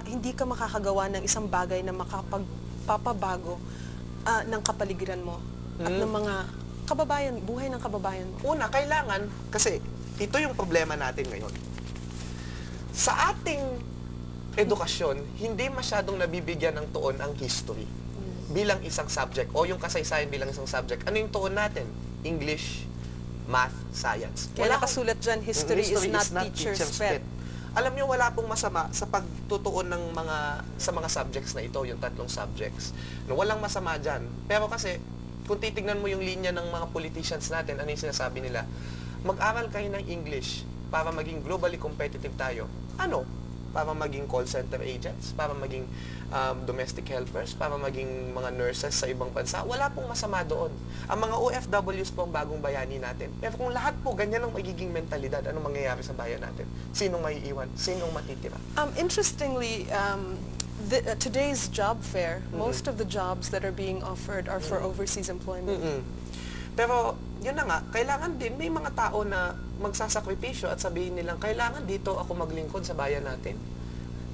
hindi ka makakagawa ng isang bagay na makapagpapabago ng kapaligiran mo at ng mga kababayan, buhay ng kababayan mo. Una, kailangan, kasi ito yung problema natin ngayon. Sa ating edukasyon, hindi masyadong nabibigyan ng tuon ang history bilang isang subject o yung kasaysayan bilang isang subject. Ano yung tuon natin? English, math, science. Kaya nakasulat dyan, history is not teacher's pet. Alam niyo, wala pong masama sa pagtutuon ng sa mga subjects na ito, yung tatlong subjects. No, walang masama dyan. Pero kasi, kung titignan mo yung linya ng mga politicians natin, ano yung sinasabi nila? Mag-aral kayo ng English para maging globally competitive tayo. Ano? Para maging call center agents, para maging domestic helpers, para maging mga nurses sa ibang bansa. Wala pong masama doon. Ang mga OFWs po ang bagong bayani natin. Pero kung lahat po ganyan ang magiging mentalidad, anong mangyayari sa bayan natin? Sinong maiiwan? Sinong matitira? Interestingly, today's job fair, most of the jobs that are being offered are for overseas employment. Pero, yun na nga, kailangan din may mga tao na magsasakripisyo at sabihin nilang, kailangan dito ako maglingkod sa bayan natin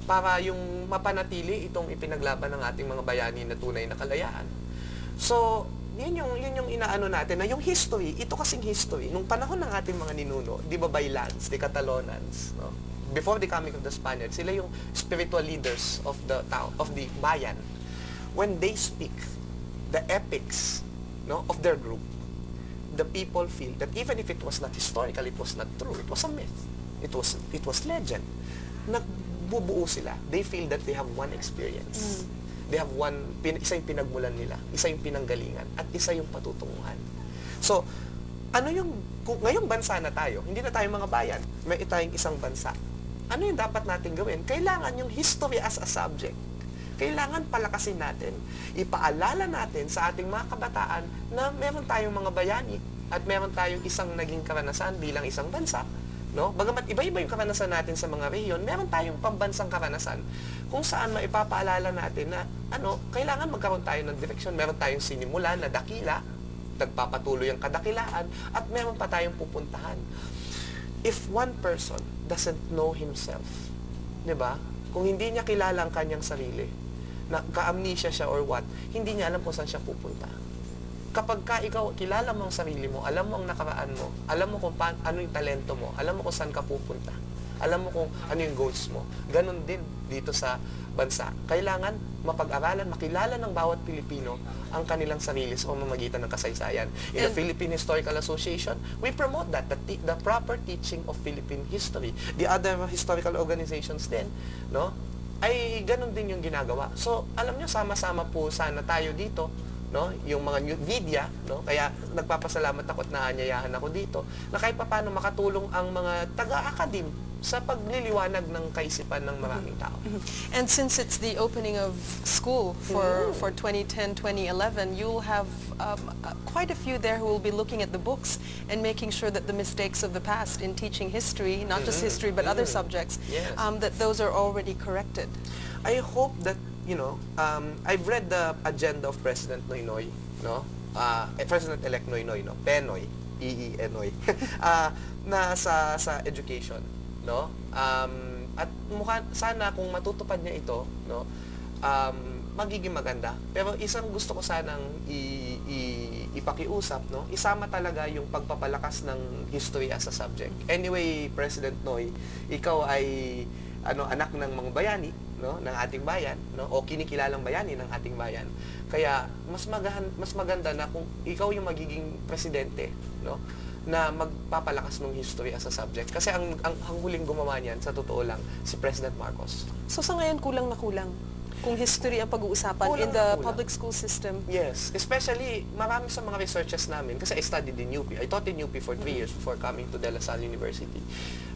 para yung mapanatili itong ipinaglaban ng ating mga bayani na tunay na kalayaan. So, yun yung inaano natin na yung history, ito kasing history, nung panahon ng ating mga ninuno, di ba Baylans, di Catalonans, no? Before the coming of the Spaniards, sila yung spiritual leaders of the town, of the bayan. When they speak the epics, no, of their group, the people feel that even if it was not historical, it was not true, it was a myth, it was legend. Nagbubuo sila. They feel that they have one experience. They have isa yung pinagmulan nila, isa yung pinanggalingan, at isa yung patutunguhan. So, kung ngayong bansa na tayo, hindi na tayo mga bayan, may tayong isang bansa. Ano yung dapat natin gawin? Kailangan yung history as a subject. Kailangan palakasin natin, ipaalala natin sa ating mga kabataan na meron tayong mga bayani at meron tayong isang naging karanasan bilang isang bansa. No? Bagamat iba-iba yung karanasan natin sa mga rehiyon, meron tayong pambansang karanasan kung saan maipapaalala natin na kailangan magkaroon tayo ng direksyon. Meron tayong sinimulan na dakila, nagpapatuloy ang kadakilaan, at meron pa tayong pupuntahan. If one person doesn't know himself, di ba? Kung hindi niya kilala ang kanyang sarili, na ka-amnesia siya or what, hindi niya alam kung saan siya pupunta. Kapag ikaw kilala mo ang sarili mo, alam mo ang nakaraan mo, alam mo kung ano yung talento mo, alam mo kung saan ka pupunta, alam mo kung ano yung goals mo, ganun din dito sa bansa. Kailangan mapag-aralan, makilala ng bawat Pilipino ang kanilang sarili sa pamamagitan ng kasaysayan. In the Philippine Historical Association, we promote that, the proper teaching of Philippine history. The other historical organizations din, no? Ay ganun din yung ginagawa. So, alam nyo, sama-sama po sana tayo dito, no? Yung mga media, no? Kaya nagpapasalamat ako at naanyayahan ako dito na kahit paano makatulong ang mga taga-akadim sa pagliliwanag ng kaisipan ng maraming tao. And since it's the opening of school for 2010-2011, you'll have quite a few there who will be looking at the books and making sure that the mistakes of the past in teaching history, not just history but other subjects, that those are already corrected. I hope that, I've read the agenda of President Noynoy, no? President-elect Noynoy, no? Penoy, E-E-N-O-Y, na sa education, no? At sana kung matutupad niya ito, no? Magiging maganda. Pero isang gusto ko sanang ipakiusap, no? Isama talaga yung pagpapalakas ng history as a subject. Anyway, President Noy, ikaw ay anak ng mga bayani, no, ng ating bayan, no, o kinikilalang bayani ng ating bayan. Kaya mas maganda na kung ikaw yung magiging presidente, no, na magpapalakas ng history as a subject. Kasi ang huling gumawa niyan, sa totoo lang, si President Marcos. So sa ngayon, kulang na kulang kung history ang pag-uusapan in the public school system? Yes. Especially, marami sa mga researches namin, kasi I studied in UP. I taught in UP for 3 years before coming to De La Salle University.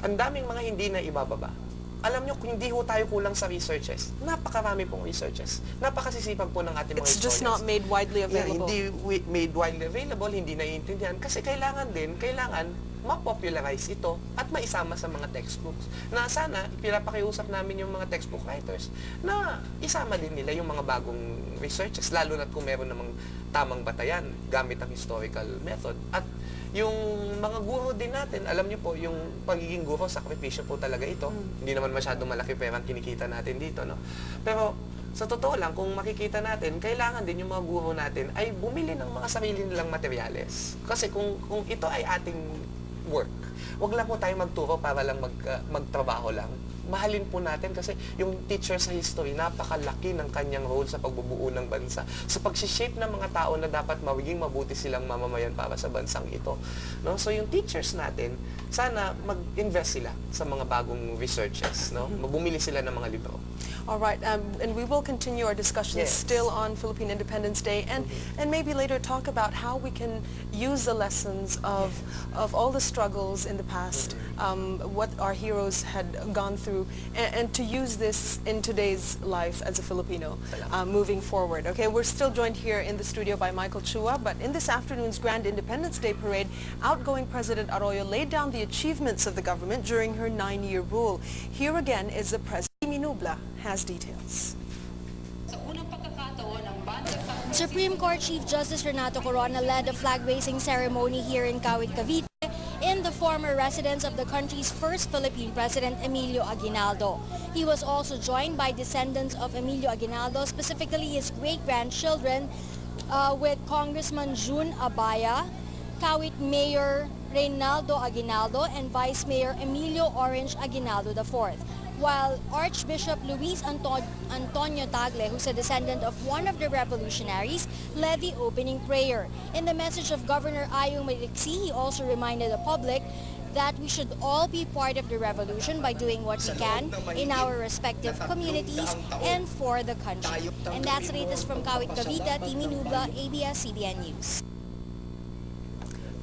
Ang daming mga hindi na ibababa. Alam nyo, kung hindi ho tayo kulang sa researches, napakarami pong researches. Napakasisipag po ng ating mga historians. It's just not made widely available. Yeah, hindi made widely available, hindi naiintindihan. Kasi kailangan ma-popularize ito at maisama sa mga textbooks. Na sana, pinapakiusap namin yung mga textbook writers na isama din nila yung mga bagong researches, lalo na kung meron namang tamang batayan gamit ang historical method. At yung mga guro din natin, alam niyo po, yung pagiging guro, sakripisyo po talaga ito. Hindi naman masyadong malaki perang kinikita natin dito, no? Pero sa totoo lang, kung makikita natin, kailangan din yung mga guro natin ay bumili ng mga sarili nilang materyales. Kasi kung ito ay ating work, wag lang po tayo magturo para lang magtrabaho lang. Mahalin po natin kasi yung teacher sa history, napakalaki ng kanyang role sa pagbubuo ng bansa. Sa pag-shape ng mga tao na dapat maging mabuti silang mamamayan para sa bansang ito. No? So yung teachers natin, sana mag-invest sila sa mga bagong researches. No? Bumili sila ng mga libro. All right, and we will continue our discussions still on Philippine Independence Day, and maybe later talk about how we can use the lessons of all the struggles in the past, what our heroes had gone through, and to use this in today's life as a Filipino moving forward. Okay, we're still joined here in the studio by Michael Chua, but in this afternoon's Grand Independence Day Parade, outgoing President Arroyo laid down the achievements of the government during her 9-year rule. Here again is the President. Minubla has details. Supreme Court Chief Justice Renato Corona led the flag-raising ceremony here in Kawit, Cavite, in the former residence of the country's first Philippine President, Emilio Aguinaldo. He was also joined by descendants of Emilio Aguinaldo, specifically his great-grandchildren, with Congressman June Abaya, Kawit Mayor Reynaldo Aguinaldo, and Vice Mayor Emilio Orange Aguinaldo IV. While Archbishop Luis Antonio Tagle, who's a descendant of one of the revolutionaries, led the opening prayer. In the message of Governor Ayong Maliksi, he also reminded the public that we should all be part of the revolution by doing what we can in our respective communities and for the country. And that's the latest from Kawit, Cavite, Timmy Nubla, ABS-CBN News.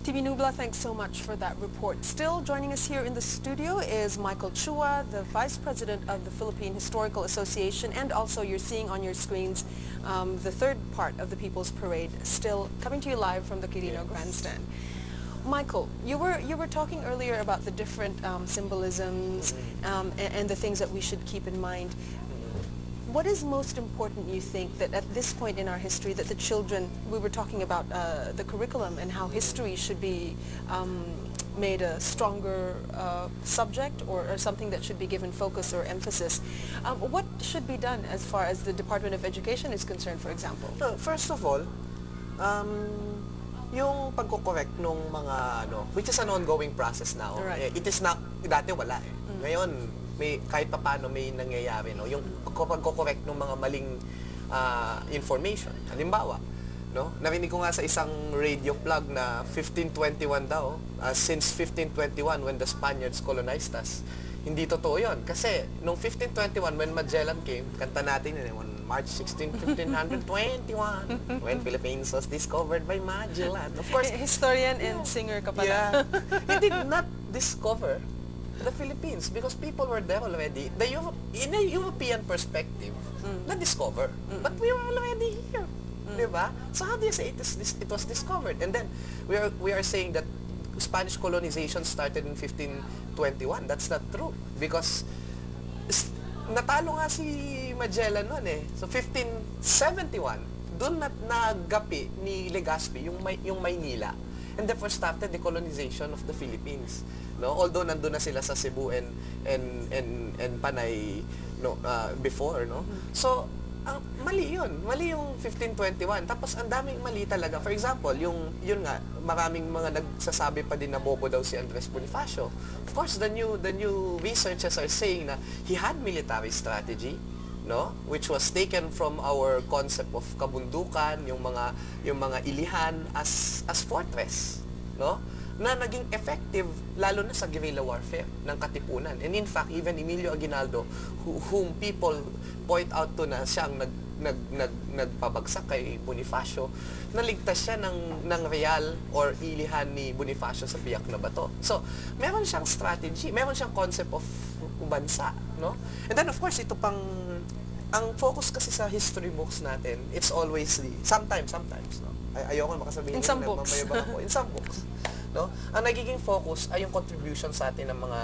Timmy Nubla, thanks so much for that report. Still joining us here in the studio is Michael Chua, the Vice President of the Philippine Historical Association, and also you're seeing on your screens the third part of the People's Parade, still coming to you live from the Quirino Grandstand. Michael, you were talking earlier about the different symbolisms and the things that we should keep in mind. What is most important, you think, that at this point in our history that the children, we were talking about the curriculum and how history should be made a stronger subject or something that should be given focus or emphasis. What should be done as far as the Department of Education is concerned, for example? First of all, yung pagko-correct nung mga which is an ongoing process now. Right. It is not, dati wala eh. Ngayon, may kahit papaano may nangyayari, no? Yung pagko-correct ng mga maling information. Halimbawa, no? Narinig ko nga sa isang radio plug na 1521 daw, since 1521 when the Spaniards colonized us. Hindi totoo yun. Kasi nung 1521 when Magellan came, kanta natin yun, on March 16, 1521, when Philippines was discovered by Magellan. Of course, historian and singer ka pala. yeah, he did not discover the Philippines because people were there already. In a European perspective, na-discover. But we were already here. Diba? So how do you say it was discovered? And then we are saying that Spanish colonization started in 1521. That's not true. Because natalo nga si Magellan noon eh. So 1571, doon nagapi ni Legazpi yung Maynila. And therefore started the colonization of the Philippines. No, although nandun na sila sa Cebu and Panay before, no. So mali yung 1521. Tapos ang daming mali talaga. For example, yun nga, maraming mga nagsasabi pa din na bobo daw si Andres Bonifacio. Of course, the new researchers are saying na he had military strategy, no, which was taken from our concept of kabundukan, yung mga ilihan as fortress, no, na naging effective lalo na sa guerrilla warfare ng Katipunan. And in fact, even Emilio Aguinaldo, whom people point out to na siyang nagpabagsak kay Bonifacio, naligtas siya ng real or ilihan ni Bonifacio sa biyak na bato. So, meron siyang strategy, meron siyang concept of bansa, no? And then of course, ito pang ang focus kasi sa history books natin, it's always sometimes, no? Ayoko makasabihin in some books. In some books. no? Ang nagiging focus ay yung contribution sa atin ng mga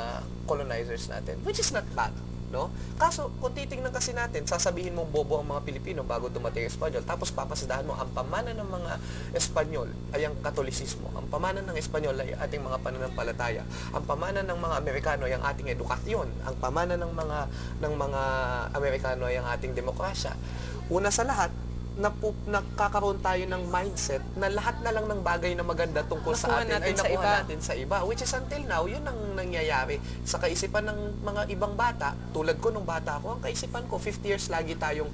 colonizers natin, which is not bad, no? Kaso, kung titingnan kasi natin, sasabihin mong bobo ang mga Pilipino bago dumating ang Espanyol, tapos papasadahan mo ang pamana ng mga Espanyol ay ang Katolisismo, ang pamana ng Espanyol ay ating mga pananampalataya, ang pamana ng mga Amerikano ay ang ating edukasyon, ang pamana ng mga Amerikano ay ang ating demokrasya. Una sa lahat, nakakaroon tayo ng mindset na lahat na lang ng bagay na maganda tungkol sa atin ay nakuha natin sa iba. Which is until now, yun ang nangyayari sa kaisipan ng mga ibang bata. Tulad ko nung bata ako, ang kaisipan ko, 50 years lagi tayong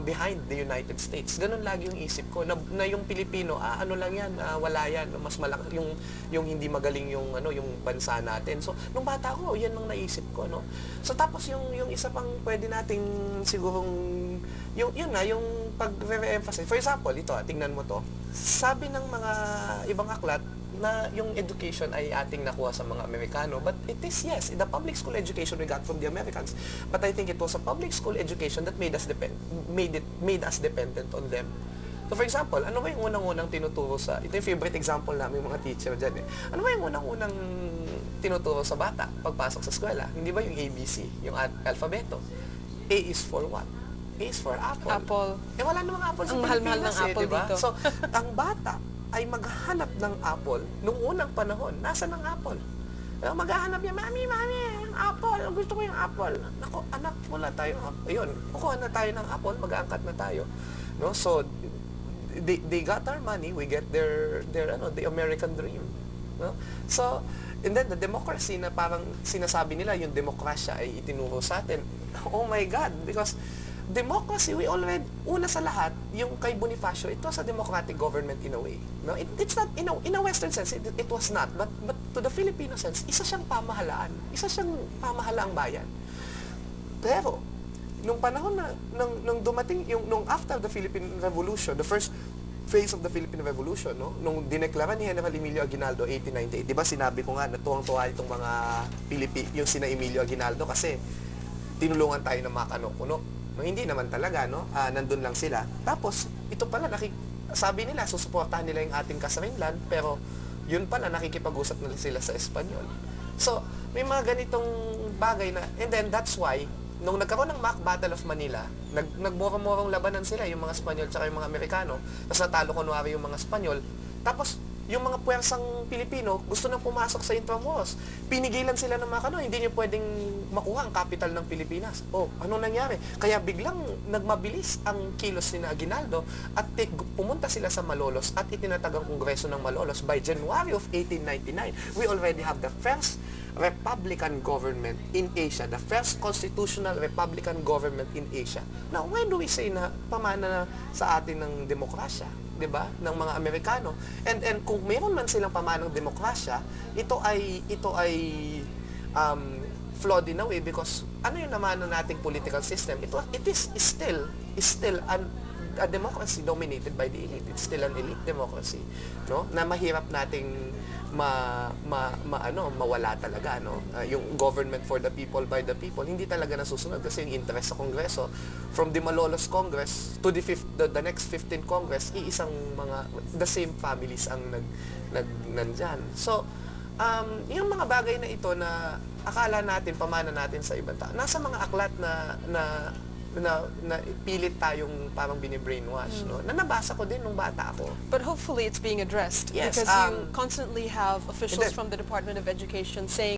behind the United States. Ganun lagi yung isip ko na yung Pilipino, ano lang yan, wala yan, mas malaki yung hindi magaling yung bansa natin. So nung bata ko, yan ang naisip ko, no. So tapos yung isa pang pwede nating sigurong yung pag-re-emphasize. For example, ito, tingnan mo to. Sabi ng mga ibang aklat na yung education ay ating nakuha sa mga Amerikano. But it is, yes, the public school education we got from the Americans. But I think it was a public school education that made us dependent on them. So for example, ano ba yung unang-unang tinuturo ito yung favorite example namin mga teacher dyan eh. Ano ba yung unang-unang tinuturo sa bata pagpasok sa eskwela? Hindi ba yung ABC, yung alfabeto? A is for what? A is for apple. Apple. Wala namang apple sa Pilipinas. Ang mahal-mahal ng apple diba? dito. So, ang bata ay maghahanap ng apple nung unang panahon. Nasaan ang apple? Maghahanap niya, Mami, ang apple. Gusto ko yung apple. Naku, anak, wala tayo. Ayun, kukuha na tayo ng apple, mag-aangkat na tayo. No? So, they got our money, we get the American dream. No? So, and then the democracy na parang sinasabi nila yung demokrasya ay itinuro sa atin. Oh my God, because democracy, we already, una sa lahat, yung kay Bonifacio, it was a democratic government in a way. No? It's not, in a Western sense, it was not. But to the Filipino sense, isa siyang pamahalaan. Isa siyang pamahalaang bayan. Pero, nung panahon na, nung dumating, nung after the Philippine Revolution, the first phase of the Philippine Revolution, no? Nung dineklara ni General Emilio Aguinaldo 1898, di ba sinabi ko nga na tuwang-tuwa itong mga yung sina Emilio Aguinaldo kasi tinulungan tayo ng mga kano-kuno. No, hindi naman talaga, no? Nandun lang sila. Tapos, ito pala, sabi nila, susuportahan nila yung ating kasarilan, pero yun pala, nakikipag-usap nila sila sa Espanyol. So, may mga ganitong bagay na, and then that's why, nung nagkaroon ng Mock Battle of Manila, nagmurong-murong labanan sila, yung mga Espanyol tsaka yung mga Amerikano, tapos natalo kunwari yung mga Espanyol, tapos, yung mga puwersang Pilipino gusto nang pumasok sa Intramuros. Pinigilan sila ng mga hindi nyo pwedeng makuha ang capital ng Pilipinas. Oh, ano nangyari? Kaya biglang nagmabilis ang kilos ni Aguinaldo at pumunta sila sa Malolos at itinatag ang Kongreso ng Malolos. By January of 1899, we already have the first Republican government in Asia, the first constitutional Republican government in Asia. Now, when do we say na pamana na sa atin ng demokrasya? 'Di ba, ng mga Amerikano. And kung mayroon man silang pamanang demokrasya, ito ay flawed in a way because ano yung naman ng ating political system? It is still a democracy dominated by the elite. It's still an elite democracy, no? Na mahirap nating mawala talaga, no? Yung government for the people, by the people, hindi talaga nasusunod kasi yung interest sa Kongreso, from the Malolos Congress to the next 15 Congress, the same families ang nandyan. So, yung mga bagay na ito na akala natin, pamana natin sa ibang tao, nasa mga aklat na pilit tayong parang bini-brainwash, no? Na nabasa ko din nung bata ako. But hopefully it's being addressed. Yes, because you constantly have officials from the Department of Education saying